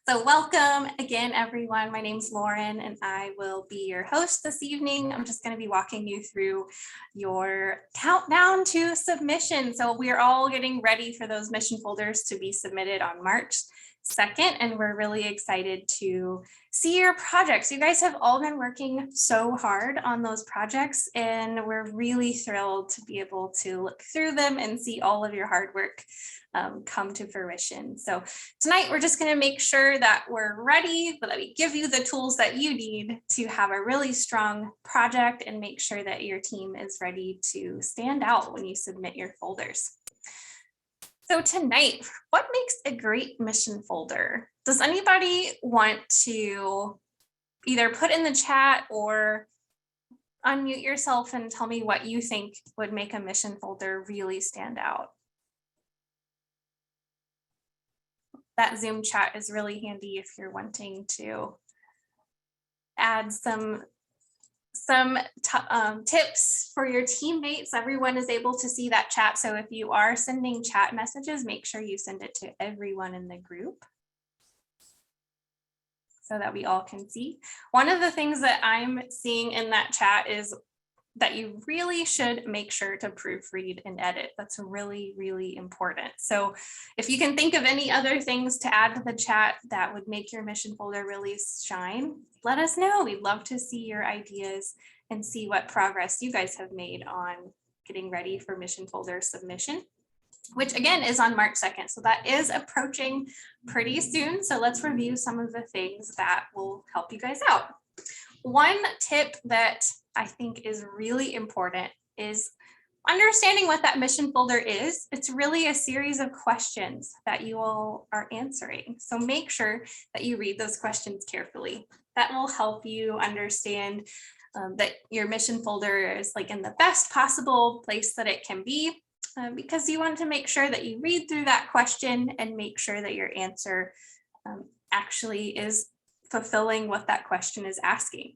So welcome again, everyone. My name's Lauren, and I will be your host this evening. I'm just going to be walking you through your countdown to submission. So we are all getting ready for those mission folders to be submitted on March 2nd, and we're really excited to see your projects. You guys have all been working so hard on those projects, and we're really thrilled to be able to look through them and see all of your hard work come to fruition. So tonight, we're just going to make sure that we're ready, but that we give you the tools that you need to have a really strong project and make sure that your team is ready to stand out when you submit your folders. So tonight, what makes a great mission folder? Does anybody want to either put in the chat or unmute yourself and tell me what you think would make a mission folder really stand out? That Zoom chat is really handy if you're wanting to add some tips for your teammates. Everyone is able to see that chat. So if you are sending chat messages, make sure you send it to everyone in the group so that we all can see. One of the things that I'm seeing in that chat is that you really should make sure to proofread and edit. That's really, really important. So if you can think of any other things to add to the chat that would make your mission folder really shine, let us know. We'd love to see your ideas and see what progress you guys have made on getting ready for mission folder submission, which again is on March 2nd. So that is approaching pretty soon. So let's review some of the things that will help you guys out. One tip that I think is really important is understanding what that mission folder is. It's really a series of questions that you all are answering. So make sure that you read those questions carefully. That will help you understand that your mission folder is like in the best possible place that it can be, because you want to make sure that you read through that question and make sure that your answer actually is fulfilling what that question is asking.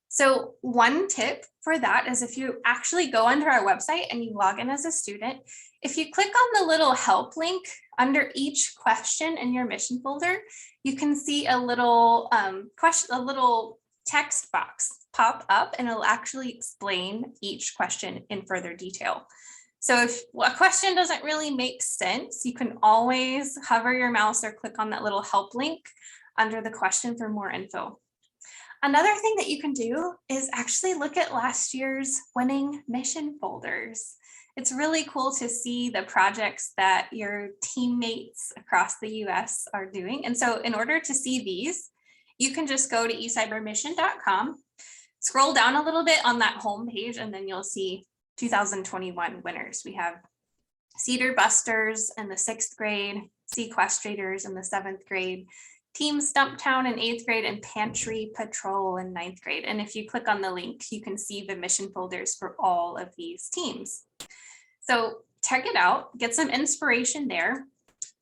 So one tip for that is if you actually go onto our website and you log in as a student, if you click on the little help link under each question in your mission folder, you can see a little a little text box pop up, and it'll actually explain each question in further detail. So if a question doesn't really make sense, you can always hover your mouse or click on that little help link under the question for more info. Another thing that you can do is actually look at last year's winning mission folders. It's really cool to see the projects that your teammates across the US are doing. And so in order to see these, you can just go to eCYBERMISSION.com, scroll down a little bit on that home page, and then you'll see 2021 winners. We have Cedar Busters in the 6th grade, Sequestrators in the 7th grade, Team Stumptown in 8th grade, and Pantry Patrol in 9th grade. And if you click on the link, you can see the mission folders for all of these teams. So check it out, get some inspiration there.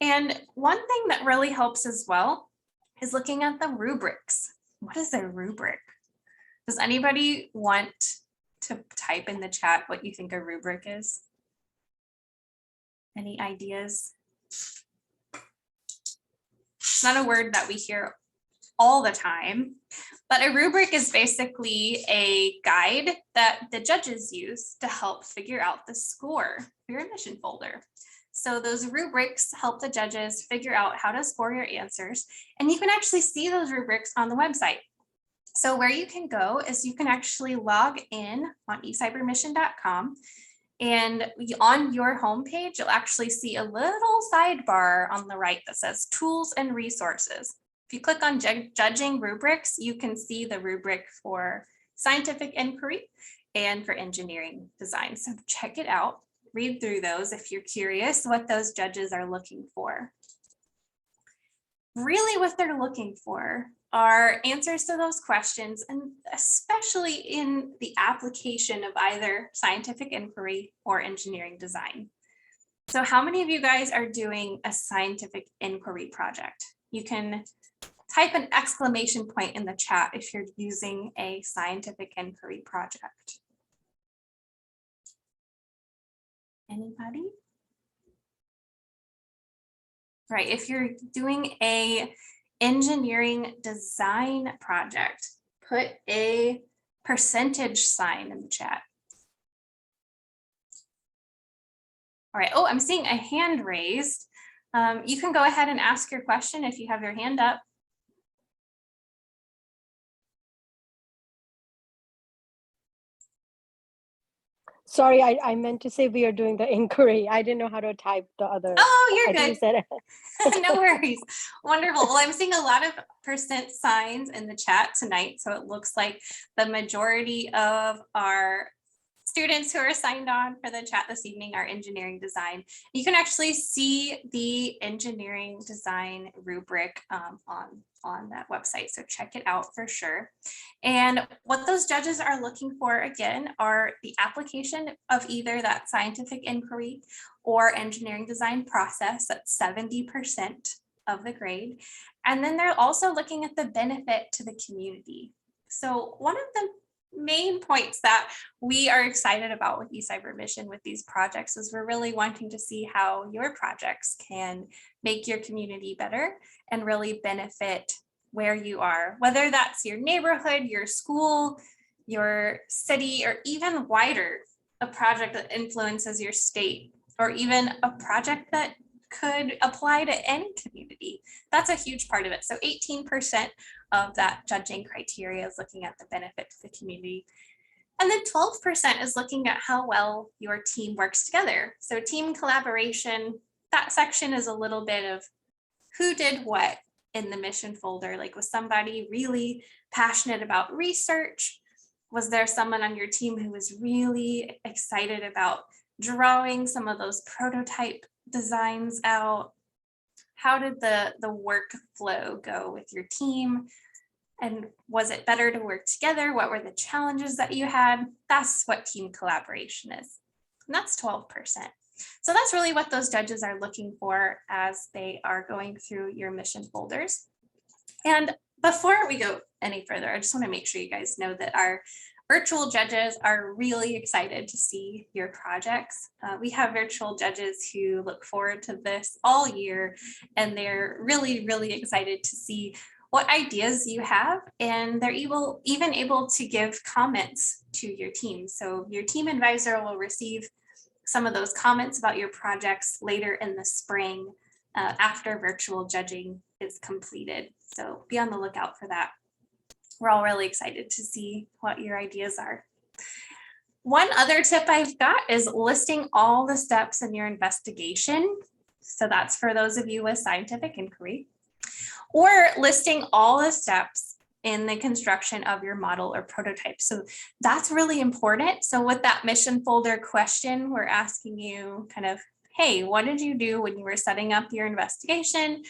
And one thing that really helps as well is looking at the rubrics. What is a rubric? Does anybody want to type in the chat what you think a rubric is? Any ideas? It's not a word that we hear all the time, but a rubric is basically a guide that the judges use to help figure out the score for your mission folder. So those rubrics help the judges figure out how to score your answers, and you can actually see those rubrics on the website. So where you can go is you can actually log in on eCYBERMISSION.com. And on your homepage, you'll actually see a little sidebar on the right that says Tools and Resources. If you click on Judging Rubrics, you can see the rubric for scientific inquiry and for engineering design. So check it out, read through those if you're curious what those judges are looking for. Really what they're looking for are answers to those questions, and especially in the application of either scientific inquiry or engineering design. So how many of you guys are doing a scientific inquiry project? You can type an exclamation point in the chat if you're using a scientific inquiry project. Anybody? Right, if you're doing a engineering design project, put a percentage sign in the chat. All right, oh, I'm seeing a hand raised. You can go ahead and ask your question if you have your hand up. Sorry, I meant to say we are doing the inquiry. I didn't know how to type the other. Oh, you're I think good. you said it. No worries. Wonderful. Well, I'm seeing a lot of percent signs in the chat tonight. So it looks like the majority of our students who are signed on for the chat this evening are engineering design. You can actually see the engineering design rubric on that website. So check it out for sure. And what those judges are looking for, again, are the application of either that scientific inquiry or engineering design process. That's 70% of the grade. And then they're also looking at the benefit to the community. So one of the main points that we are excited about with eCyberMission with these projects is we're really wanting to see how your projects can make your community better and really benefit where you are, whether that's your neighborhood, your school, your city, or even wider, a project that influences your state, or even a project that could apply to any community. That's a huge part of it. So 18% of that judging criteria is looking at the benefit to the community. And then 12% is looking at how well your team works together. So team collaboration, that section is a little bit of who did what in the mission folder. Like, was somebody really passionate about research? Was there someone on your team who was really excited about drawing some of those prototype designs out? How did the workflow go with your team? And was it better to work together? What were the challenges that you had? That's what team collaboration is. And that's 12%. So that's really what those judges are looking for as they are going through your mission folders. And before we go any further, I just want to make sure you guys know that our virtual judges are really excited to see your projects. We have virtual judges who look forward to this all year, and they're really, really excited to see what ideas you have, and they're even able to give comments to your team. So your team advisor will receive some of those comments about your projects later in the spring after virtual judging is completed. So be on the lookout for that. We're all really excited to see what your ideas are. One other tip I've got is listing all the steps in your investigation. So that's for those of you with scientific inquiry, or listing all the steps in the construction of your model or prototype. So that's really important. So with that mission folder question, we're asking you kind of, hey, what did you do when you were setting up your investigation?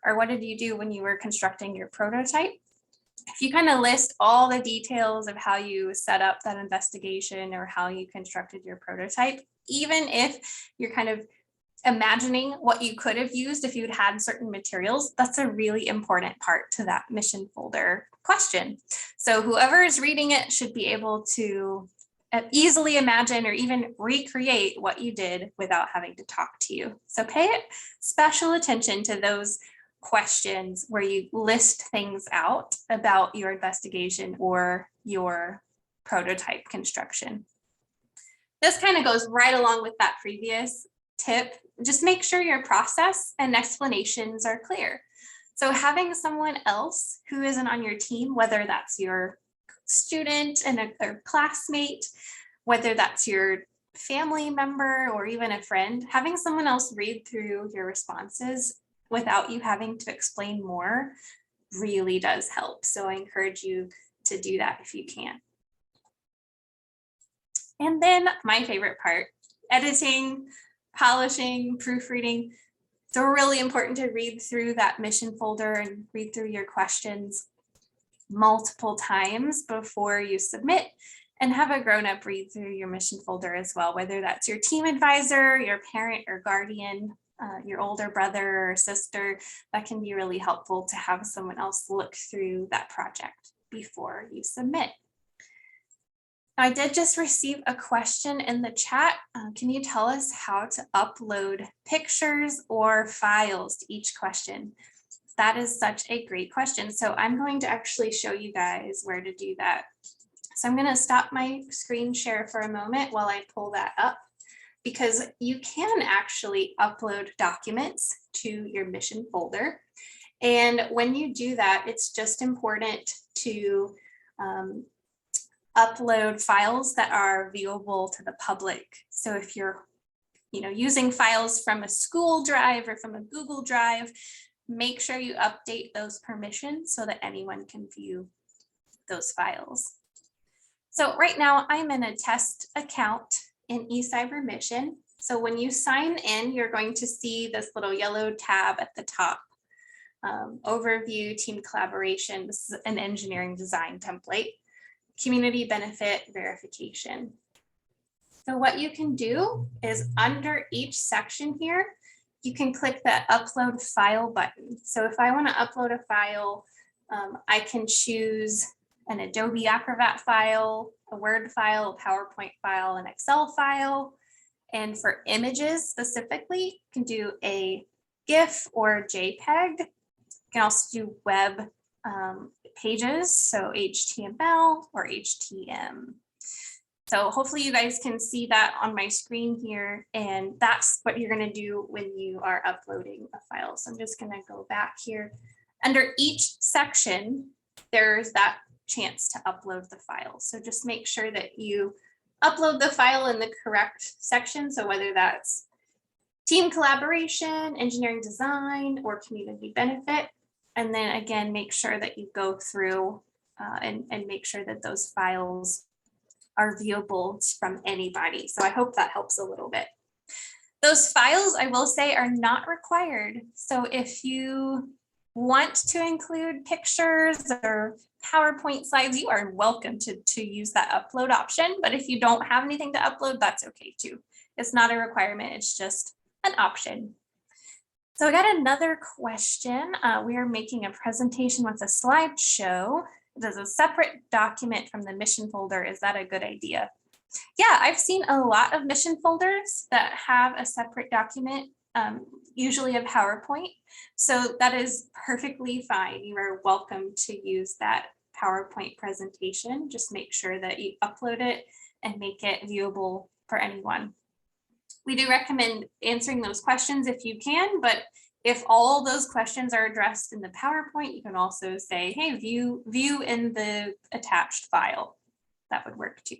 Or what did you do when you were constructing your prototype? If you kind of list all the details of how you set up that investigation or how you constructed your prototype, even if you're kind of imagining what you could have used if you'd had certain materials, that's a really important part to that mission folder question. So whoever is reading it should be able to easily imagine or even recreate what you did without having to talk to you. So pay special attention to those questions where you list things out about your investigation or your prototype construction. This kind of goes right along with that previous tip. Just make sure your process and explanations are clear. So having someone else who isn't on your team, whether that's your student and a classmate, whether that's your family member or even a friend, having someone else read through your responses without you having to explain more really does help. So I encourage you to do that if you can. And then my favorite part, editing, polishing, proofreading. So really important to read through that mission folder and read through your questions multiple times before you submit, and have a grown-up read through your mission folder as well, whether that's your team advisor, your parent or guardian, your older brother or sister. That can be really helpful to have someone else look through that project before you submit. I did just receive a question in the chat. Can you tell us how to upload pictures or files to each question? That is such a great question. So I'm going to actually show you guys where to do that. So I'm going to stop my screen share for a moment while I pull that up, because you can actually upload documents to your mission folder. And when you do that, it's just important to upload files that are viewable to the public. So if you're using files from a school drive or from a Google Drive, make sure you update those permissions so that anyone can view those files. So right now I'm in a test account in eCYBERMISSION. So when you sign in, you're going to see this little yellow tab at the top. Overview, team collaboration. This is an engineering design template. Community benefit verification. So what you can do is under each section here, you can click that upload file button. So if I want to upload a file, I can choose an Adobe Acrobat file, a Word file, a PowerPoint file, an Excel file. And for images specifically, you can do a GIF or JPEG. You can also do web pages, so HTML or HTML. So hopefully you guys can see that on my screen here, and that's what you're going to do when you are uploading a file. So I'm just going to go back here. Under each section, there's that chance to upload the file. So just make sure that you upload the file in the correct section. So whether that's team collaboration, engineering design, or community benefit. And then again, make sure that you go through and make sure that those files are viewable from anybody. So I hope that helps a little bit. Those files, I will say, are not required. So if you want to include pictures or PowerPoint slides, you are welcome to use that upload option. But if you don't have anything to upload, that's okay too. It's not a requirement, it's just an option. So I got another question. We are making a presentation with a slideshow. Does a separate document from the mission folder, is that a good idea? Yeah, I've seen a lot of mission folders that have a separate document, usually a PowerPoint. So that is perfectly fine. You are welcome to use that PowerPoint presentation. Just make sure that you upload it and make it viewable for anyone. We do recommend answering those questions if you can, but if all those questions are addressed in the PowerPoint, you can also say, hey, view in the attached file. That would work too.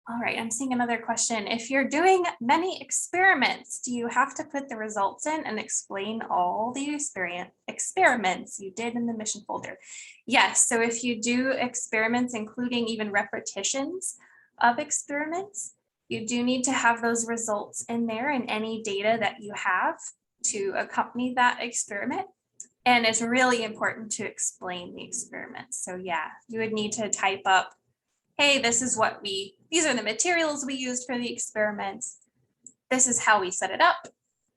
All right, I'm seeing another question. If you're doing many experiments, do you have to put the results in and explain all the experiments you did in the mission folder? Yes, so if you do experiments, including even repetitions of experiments, you do need to have those results in there and any data that you have to accompany that experiment. And it's really important to explain the experiments. So yeah, you would need to type up, hey, these are the materials we used for the experiments. This is how we set it up.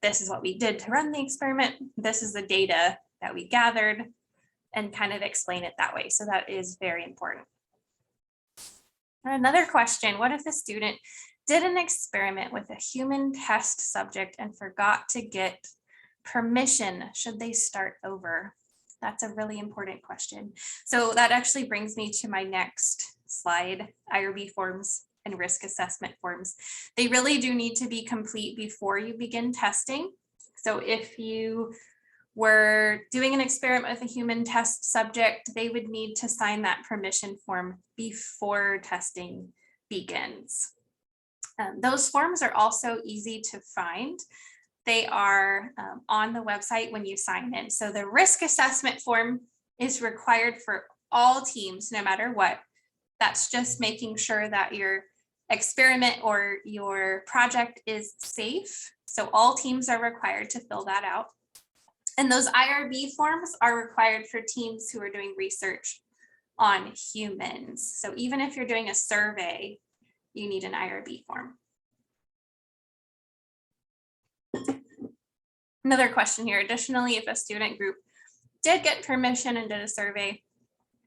This is what we did to run the experiment. This is the data that we gathered, and kind of explain it that way. So that is very important. And another question, what if a student did an experiment with a human test subject and forgot to get permission? Should they start over? That's a really important question. So that actually brings me to my next slide, IRB forms and risk assessment forms. They really do need to be complete before you begin testing. So if you were doing an experiment with a human test subject, they would need to sign that permission form before testing begins. Those forms are also easy to find. They are on the website when you sign in. So the risk assessment form is required for all teams, no matter what. That's just making sure that your experiment or your project is safe. So all teams are required to fill that out. And those IRB forms are required for teams who are doing research on humans. So even if you're doing a survey, you need an IRB form. Another question here. Additionally, if a student group did get permission and did a survey,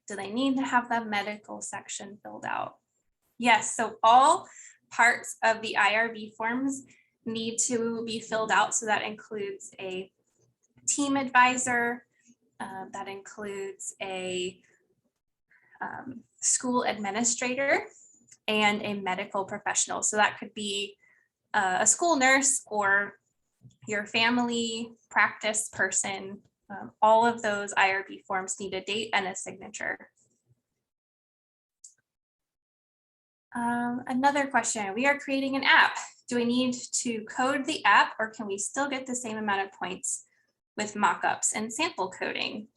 Do they need to have the medical section filled out? Yes, so all parts of the IRB forms need to be filled out. So that includes a team advisor, that includes a school administrator, and a medical professional. So that could be a school nurse or your family practice person. All of those IRB forms need a date and a signature. Another question, we are creating an app. Do we need to code the app, or can we still get the same amount of points with mockups and sample coding?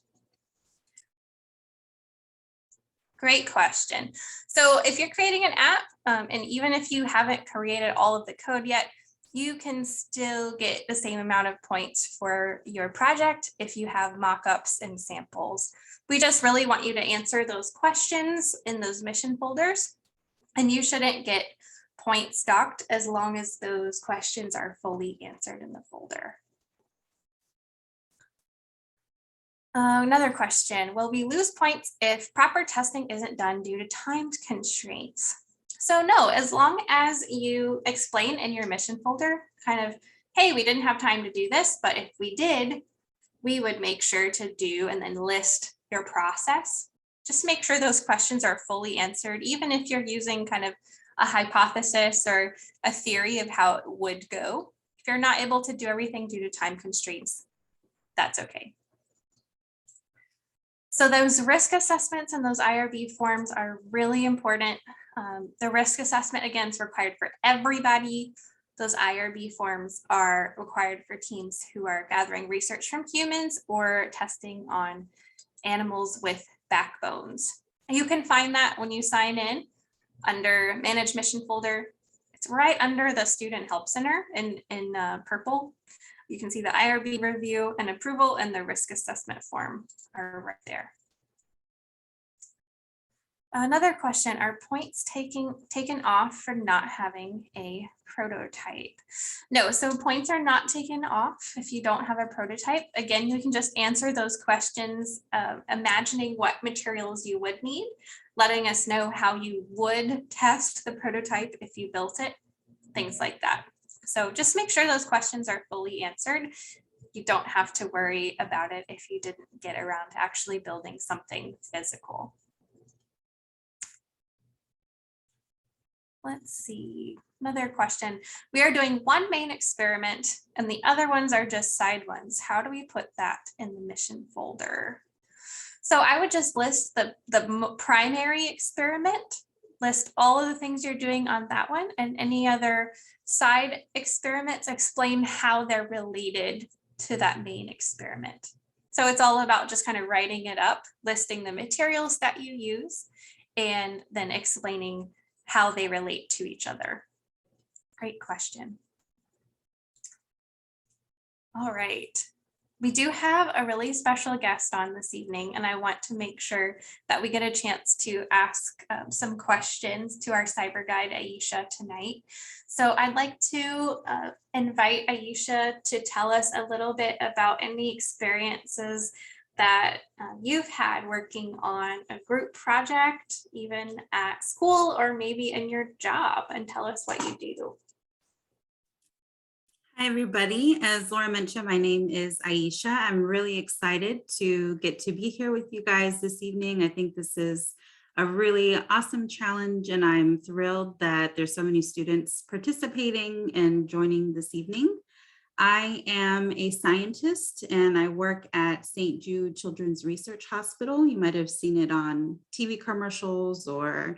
Great question. So if you're creating an app, and even if you haven't created all of the code yet, you can still get the same amount of points for your project if you have mockups and samples. We just really want you to answer those questions in those mission folders, and you shouldn't get points docked as long as those questions are fully answered in the folder. Another question, will we lose points if proper testing isn't done due to time constraints? So no, as long as you explain in your mission folder, kind of, hey, we didn't have time to do this, but if we did, we would make sure to do and then list your process. Just make sure those questions are fully answered, even if you're using kind of a hypothesis or a theory of how it would go. If you're not able to do everything due to time constraints, that's okay. So those risk assessments and those IRB forms are really important. The risk assessment, again, is required for everybody. Those IRB forms are required for teams who are gathering research from humans or testing on animals with backbones. You can find that when you sign in under Manage Mission folder. It's right under the Student Help Center in purple. You can see the IRB review and approval, and the risk assessment form are right there. Another question, are points taken off for not having a prototype? No, so points are not taken off if you don't have a prototype. Again, you can just answer those questions, imagining what materials you would need, letting us know how you would test the prototype if you built it, things like that. So just make sure those questions are fully answered. You don't have to worry about it if you didn't get around to actually building something physical. Let's see, another question. We are doing one main experiment and the other ones are just side ones. How do we put that in the mission folder? So I would just list the primary experiment, list all of the things you're doing on that one, and any other side experiments, explain how they're related to that main experiment. So it's all about just kind of writing it up, listing the materials that you use, and then explaining how they relate to each other. Great question. All right. We do have a really special guest on this evening, and I want to make sure that we get a chance to ask some questions to our CyberGuide Aisha tonight. So I'd like to invite Aisha to tell us a little bit about any experiences that you've had working on a group project, even at school or maybe in your job, and tell us what you do. Hi, everybody. As Laura mentioned, my name is Aisha. I'm really excited to get to be here with you guys this evening. I think this is a really awesome challenge, and I'm thrilled that there's so many students participating and joining this evening. I am a scientist and I work at St. Jude Children's Research Hospital. You might have seen it on TV commercials or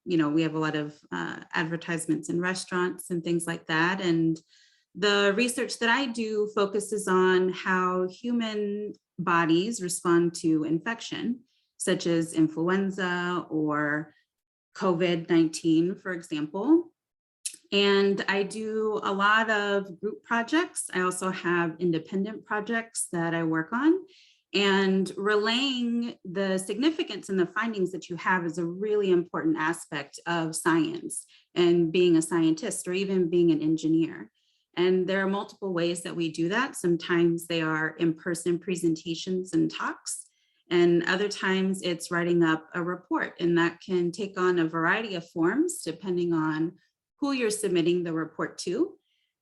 we have a lot of advertisements in restaurants and things like that. And the research that I do focuses on how human bodies respond to infection, such as influenza or COVID-19, for example. And I do a lot of group projects. I also have independent projects that I work on. And relaying the significance and the findings that you have is a really important aspect of science and being a scientist or even being an engineer. And there are multiple ways that we do that. Sometimes they are in-person presentations and talks. And other times it's writing up a report, and that can take on a variety of forms depending on who you're submitting the report to.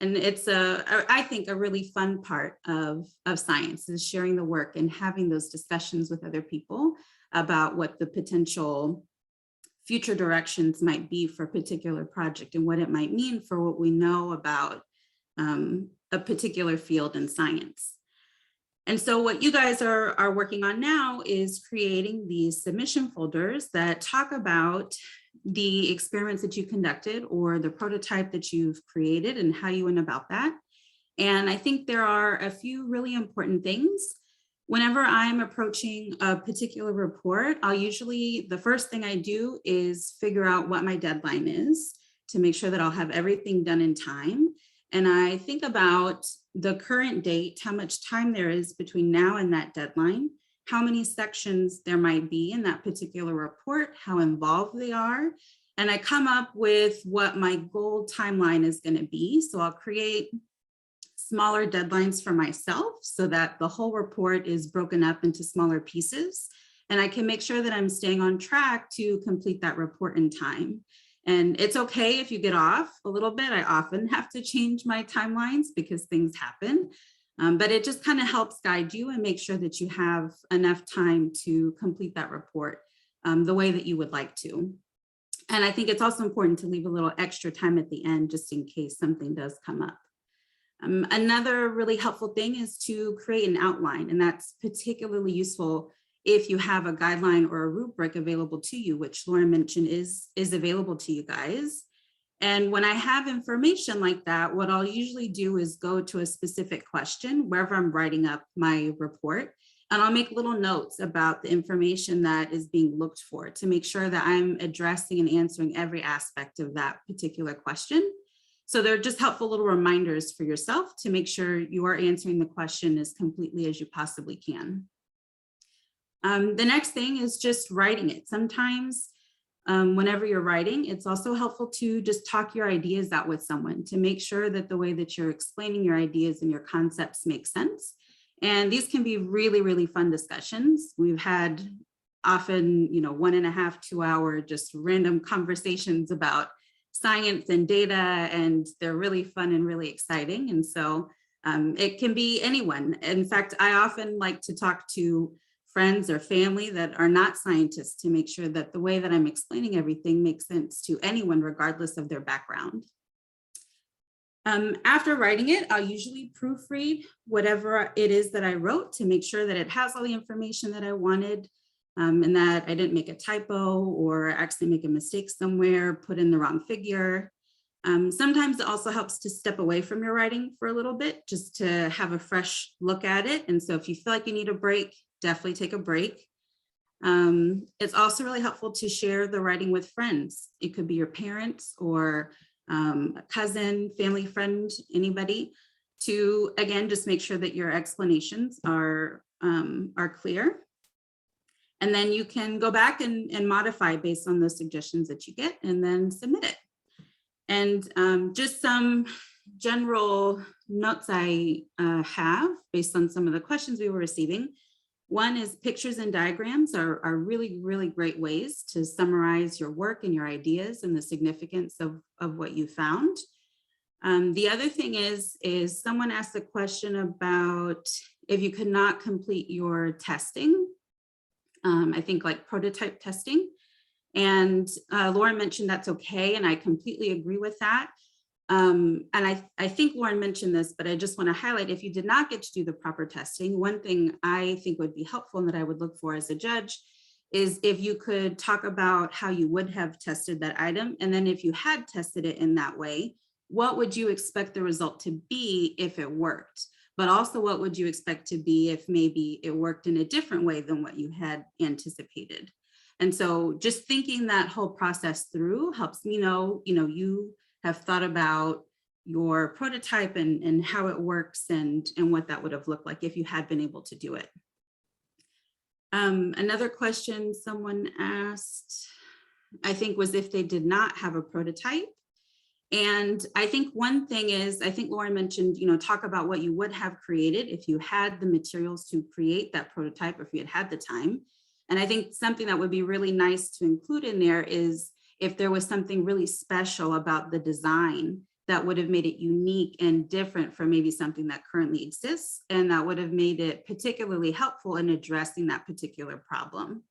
And it's I think a really fun part of science is sharing the work and having those discussions with other people about what the potential future directions might be for a particular project and what it might mean for what we know about a particular field in science. And so what you guys are working on now is creating these submission folders that talk about the experiments that you conducted or the prototype that you've created and how you went about that. And I think there are a few really important things. Whenever I'm approaching a particular report, the first thing I do is figure out what my deadline is to make sure that I'll have everything done in time. And I think about the current date, how much time there is between now and that deadline, how many sections there might be in that particular report, how involved they are. And I come up with what my goal timeline is going to be. So I'll create smaller deadlines for myself so that the whole report is broken up into smaller pieces. And I can make sure that I'm staying on track to complete that report in time. And it's okay if you get off a little bit. I often have to change my timelines because things happen, but it just kind of helps guide you and make sure that you have enough time to complete that report the way that you would like to. And I think it's also important to leave a little extra time at the end just in case something does come up. Another really helpful thing is to create an outline, and that's particularly useful if you have a guideline or a rubric available to you, which Lauren mentioned is available to you guys. And when I have information like that, what I'll usually do is go to a specific question wherever I'm writing up my report, and I'll make little notes about the information that is being looked for to make sure that I'm addressing and answering every aspect of that particular question. So they're just helpful little reminders for yourself to make sure you are answering the question as completely as you possibly can. The next thing is just writing it. Sometimes whenever you're writing, it's also helpful to just talk your ideas out with someone to make sure that the way that you're explaining your ideas and your concepts make sense. And these can be really, really fun discussions. We've had often, 1.5, 2 hour just random conversations about science and data, and they're really fun and really exciting. And so it can be anyone. In fact, I often like to talk to friends or family that are not scientists to make sure that the way that I'm explaining everything makes sense to anyone, regardless of their background. After writing it, I'll usually proofread whatever it is that I wrote to make sure that it has all the information that I wanted, and that I didn't make a typo or actually make a mistake somewhere, put in the wrong figure. Sometimes it also helps to step away from your writing for a little bit, just to have a fresh look at it. And so if you feel like you need a break, definitely take a break. It's also really helpful to share the writing with friends. It could be your parents or a cousin, family friend, anybody, to, again, just make sure that your explanations are clear. And then you can go back and modify based on those suggestions that you get and then submit it. And just some general notes I have based on some of the questions we were receiving. One is pictures and diagrams are really, really great ways to summarize your work and your ideas and the significance of what you found. The other thing is someone asked a question about if you could not complete your testing, I think like prototype testing. And Lauren mentioned that's okay, and I completely agree with that. And I think Lauren mentioned this, but I just want to highlight, if you did not get to do the proper testing, one thing I think would be helpful and that I would look for as a judge is if you could talk about how you would have tested that item. And then if you had tested it in that way, what would you expect the result to be if it worked? But also, what would you expect to be if maybe it worked in a different way than what you had anticipated? And so just thinking that whole process through helps me know, you have thought about your prototype and how it works and what that would have looked like if you had been able to do it. Another question someone asked, I think, was if they did not have a prototype And I think one thing is, I think Lauren mentioned, talk about what you would have created if you had the materials to create that prototype, or if you had had the time. And I think something that would be really nice to include in there is if there was something really special about the design that would have made it unique and different from maybe something that currently exists, and that would have made it particularly helpful in addressing that particular problem.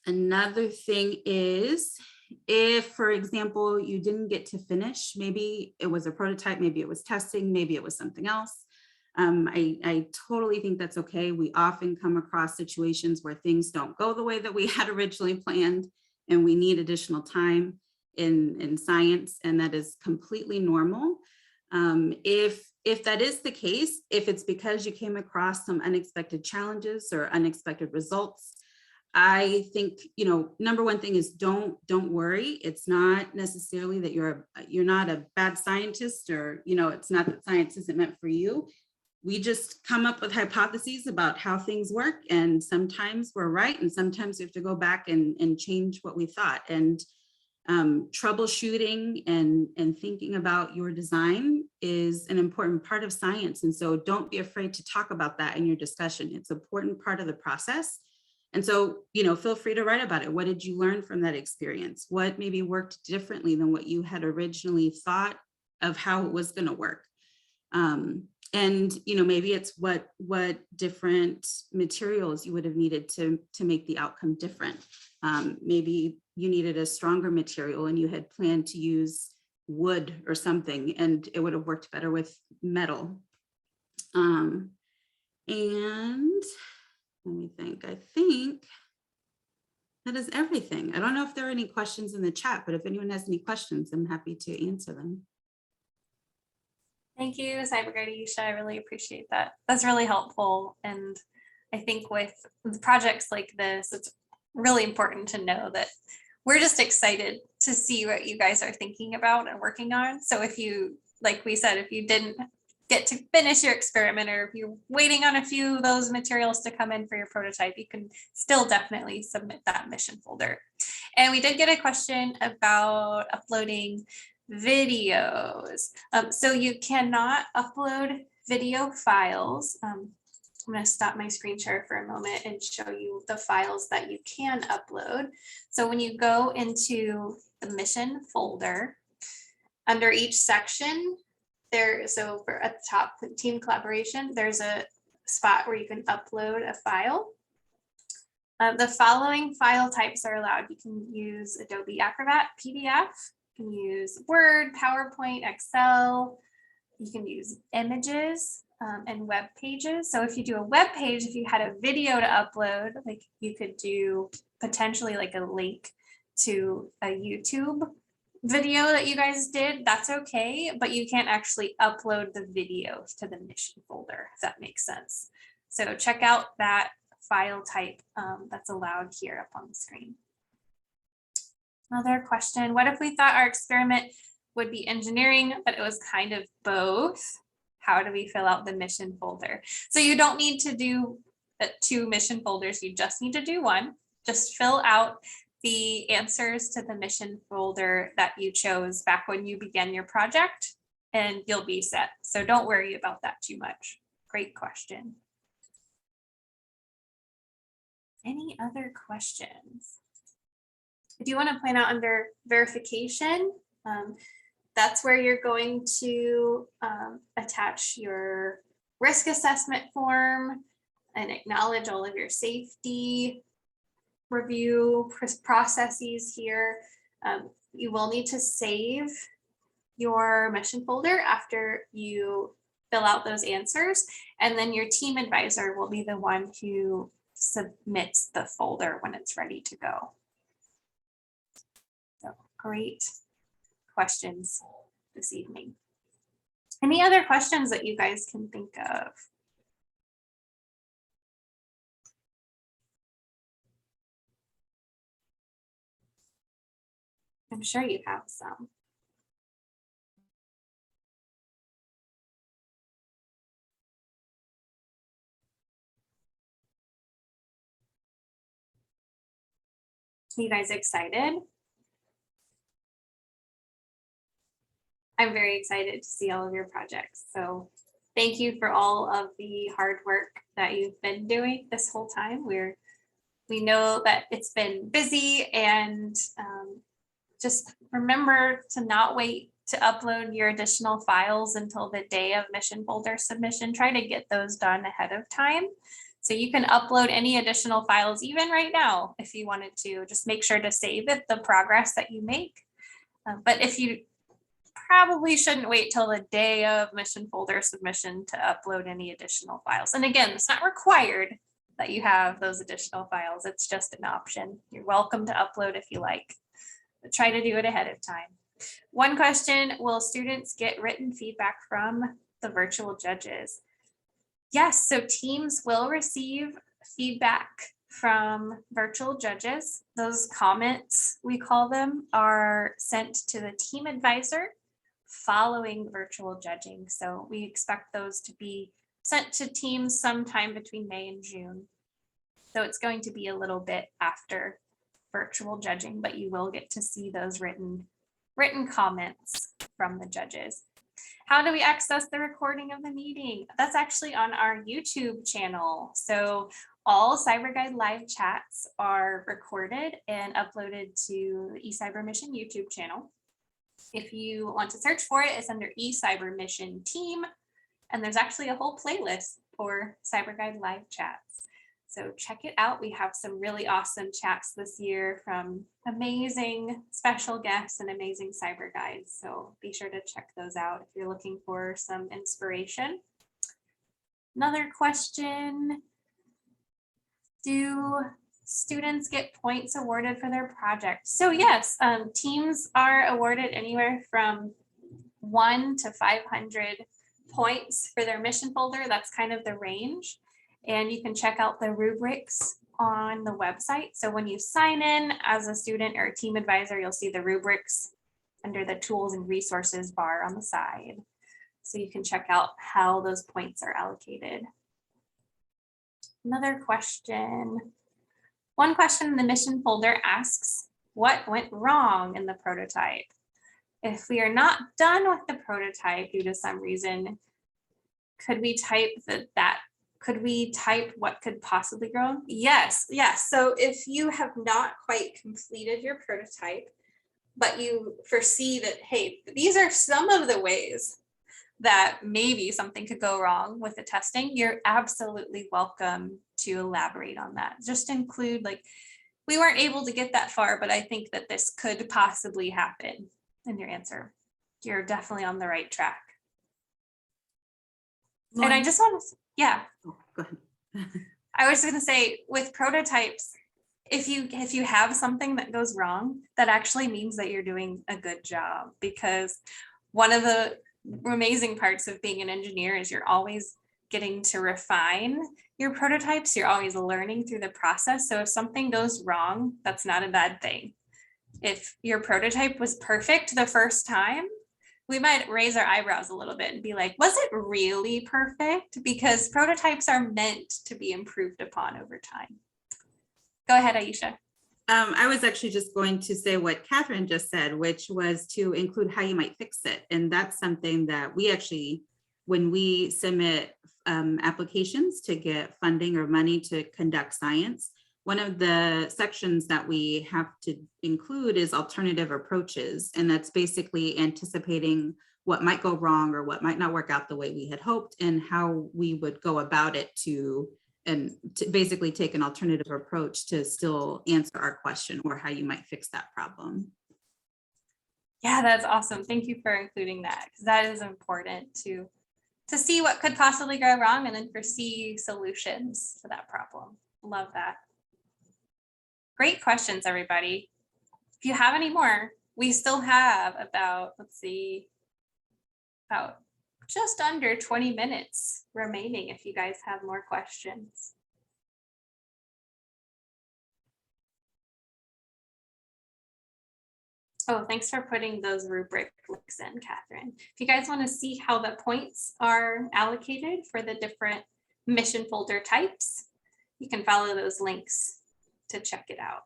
Another thing is, if, for example, you didn't get to finish, maybe it was a prototype, maybe it was testing, maybe it was something else. I totally think that's okay. We often come across situations where things don't go the way that we had originally planned, and we need additional time in science, and that is completely normal. If that is the case, if it's because you came across some unexpected challenges or unexpected results, I think, number one thing is don't worry. It's not necessarily that you're not a bad scientist, or, it's not that science isn't meant for you. We just come up with hypotheses about how things work, and sometimes we're right, and sometimes we have to go back and change what we thought. And troubleshooting and thinking about your design is an important part of science. And so don't be afraid to talk about that in your discussion. It's an important part of the process. And so, feel free to write about it. What did you learn from that experience? What maybe worked differently than what you had originally thought of how it was going to work? And, maybe it's what different materials you would have needed to make the outcome different. Maybe you needed a stronger material and you had planned to use wood or something, and it would have worked better with metal. And let me think. I think that is everything. I don't know if there are any questions in the chat, but if anyone has any questions, I'm happy to answer them. Thank you, CyberGuide Aisha. I really appreciate that. That's really helpful. And I think with projects like this, it's really important to know that we're just excited to see what you guys are thinking about and working on. So if you, like we said, if you didn't get to finish your experiment, or if you're waiting on a few of those materials to come in for your prototype, you can still definitely submit that mission folder. And we did get a question about uploading videos. So you cannot upload video files. I'm going to stop my screen share for a moment and show you the files that you can upload. So when you go into the mission folder, under each section, so for at the top, team collaboration, there's a spot where you can upload a file. The following file types are allowed. You can use Adobe Acrobat, PDF, you can use Word, PowerPoint, Excel, you can use images and web pages. So if you do a web page, if you had a video to upload, like you could do potentially like a link to a YouTube video that you guys did, that's okay, but you can't actually upload the video to the mission folder, if that makes sense. So check out that file type that's allowed here up on the screen. Another question, what if we thought our experiment would be engineering, but it was kind of both? How do we fill out the mission folder? So you don't need to do 2 mission folders, you just need to do one. Just fill out the answers to the mission folder that you chose back when you began your project, and you'll be set. So don't worry about that too much. Great question. Any other questions? If you want to point out under verification, that's where you're going to attach your risk assessment form and acknowledge all of your safety review processes here. You will need to save your mission folder after you fill out those answers, and then your team advisor will be the one who submits the folder when it's ready to go. So great questions this evening. Any other questions that you guys can think of? I'm sure you have some. You guys excited? I'm very excited to see all of your projects. So thank you for all of the hard work that you've been doing this whole time. We know that it's been busy, and just remember to not wait to upload your additional files until the day of mission folder submission. Try to get those done ahead of time. So you can upload any additional files even right now if you wanted to. Just make sure to save it, the progress that you make. But if you probably shouldn't wait till the day of mission folder submission to upload any additional files. And again, it's not required that you have those additional files. It's just an option. You're welcome to upload if you like, but try to do it ahead of time. One question, will students get written feedback from the virtual judges? Yes, so teams will receive feedback from virtual judges. Those comments, we call them, are sent to the team advisor following virtual judging. So we expect those to be sent to teams sometime between May and June. So it's going to be a little bit after virtual judging, but you will get to see those written comments from the judges. How do we access the recording of the meeting? That's actually on our YouTube channel. So all CyberGuide live chats are recorded and uploaded to the eCYBERMISSION YouTube channel. If you want to search for it, it's under eCYBERMISSION team. And there's actually a whole playlist for CyberGuide live chats. So check it out. We have some really awesome chats this year from amazing special guests and amazing cyber guides. So be sure to check those out if you're looking for some inspiration. Another question, do students get points awarded for their project? So yes, teams are awarded anywhere from 1 to 500 points for their mission folder. That's kind of the range. And you can check out the rubrics on the website. So when you sign in as a student or a team advisor, you'll see the rubrics under the tools and resources bar on the side. So you can check out how those points are allocated. Another question. One question in the mission folder asks, what went wrong in the prototype? If we are not done with the prototype due to some reason, could we type could we type what could possibly go wrong? Yes. So if you have not quite completed your prototype, but you foresee that, hey, these are some of the ways that maybe something could go wrong with the testing, you're absolutely welcome to elaborate on that. Just include, like, we weren't able to get that far, but I think that this could possibly happen in your answer. You're definitely on the right track. And I just want to, yeah. Oh, go ahead. I was going to say, with prototypes, if you have something that goes wrong, that actually means that you're doing a good job, because one of the amazing parts of being an engineer is you're always getting to refine your prototypes. You're always learning through the process. So if something goes wrong, that's not a bad thing. If your prototype was perfect the first time, we might raise our eyebrows a little bit and be like, was it really perfect? Because prototypes are meant to be improved upon over time. Go ahead, Aisha. I was actually just going to say what Catherine just said, which was to include how you might fix it. And that's something that we actually, when we submit applications to get funding or money to conduct science, one of the sections that we have to include is alternative approaches. And that's basically anticipating what might go wrong or what might not work out the way we had hoped, and how we would go about it to basically take an alternative approach to still answer our question, or how you might fix that problem. Yeah, that's awesome. Thank you for including that, because that is important to see what could possibly go wrong and then foresee solutions to that problem. Love that. Great questions, everybody. If you have any more, we still have about, about just under 20 minutes remaining if you guys have more questions. Oh, thanks for putting those rubric links in, Catherine. If you guys want to see how the points are allocated for the different mission folder types, you can follow those links to check it out.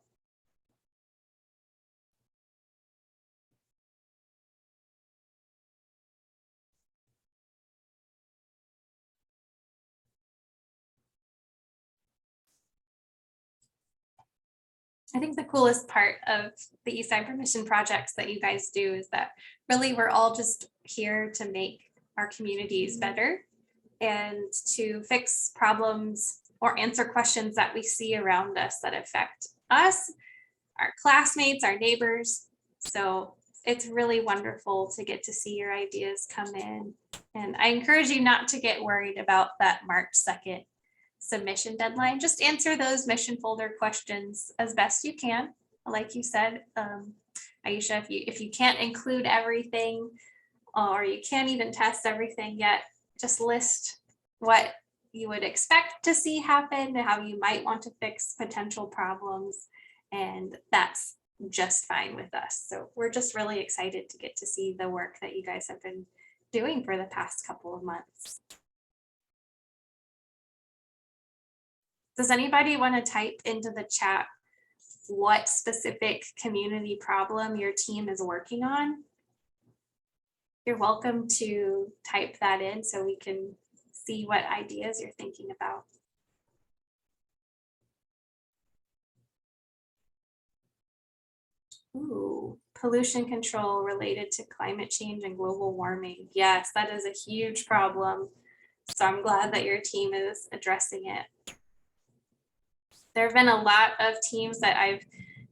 I think the coolest part of the eCYBERMISSION projects that you guys do is that really we're all just here to make our communities better and to fix problems or answer questions that we see around us that affect us, our classmates, our neighbors. So it's really wonderful to get to see your ideas come in. And I encourage you not to get worried about that March 2nd submission deadline. Just answer those mission folder questions as best you can. Like you said, Aisha, if you can't include everything or you can't even test everything yet, just list what you would expect to see happen, how you might want to fix potential problems, and that's just fine with us. So we're just really excited to get to see the work that you guys have been doing for the past couple of months. Does anybody want to type into the chat what specific community problem your team is working on? You're welcome to type that in so we can see what ideas you're thinking about. Ooh, pollution control related to climate change and global warming. Yes, that is a huge problem. So I'm glad that your team is addressing it. There have been a lot of teams that I've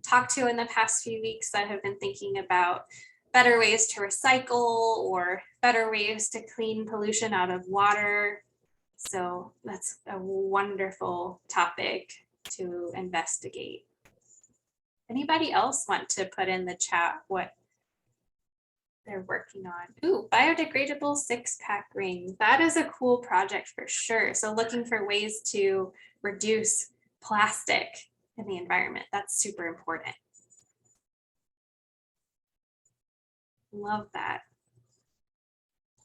talked to in the past few weeks that have been thinking about better ways to recycle or better ways to clean pollution out of water. So that's a wonderful topic to investigate. Anybody else want to put in the chat what they're working on? Ooh, biodegradable 6-pack ring. That is a cool project for sure. So looking for ways to reduce plastic in the environment. That's super important. Love that.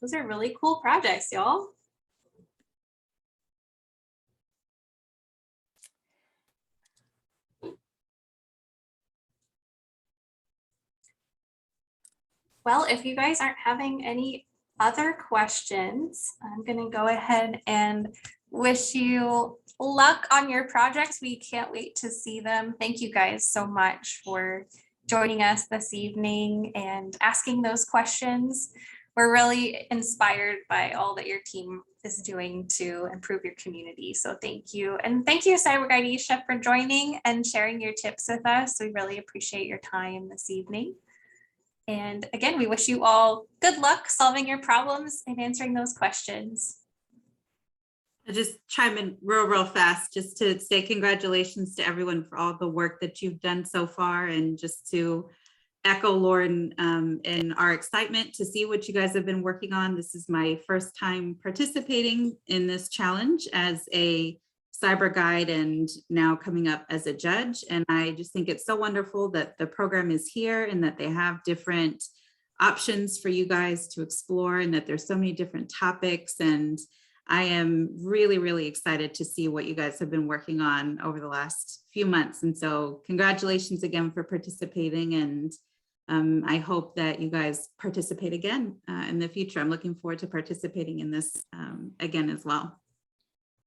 Those are really cool projects, y'all. Well, if you guys aren't having any other questions, I'm going to go ahead and wish you luck on your projects. We can't wait to see them. Thank you guys so much for joining us this evening and asking those questions. We're really inspired by all that your team is doing to improve your community. So thank you. And thank you, CyberGuide Aisha, for joining and sharing your tips with us. We really appreciate your time this evening. And again, we wish you all good luck solving your problems and answering those questions. I'll just chime in real fast just to say congratulations to everyone for all the work that you've done so far, and just to echo Lauren in our excitement to see what you guys have been working on. This is my first time participating in this challenge as a cyber guide and now coming up as a judge. And I just think it's so wonderful that the program is here and that they have different options for you guys to explore, and that there's so many different topics. And I am really, really excited to see what you guys have been working on over the last few months. And so congratulations again for participating. And I hope that you guys participate again in the future. I'm looking forward to participating in this again as well.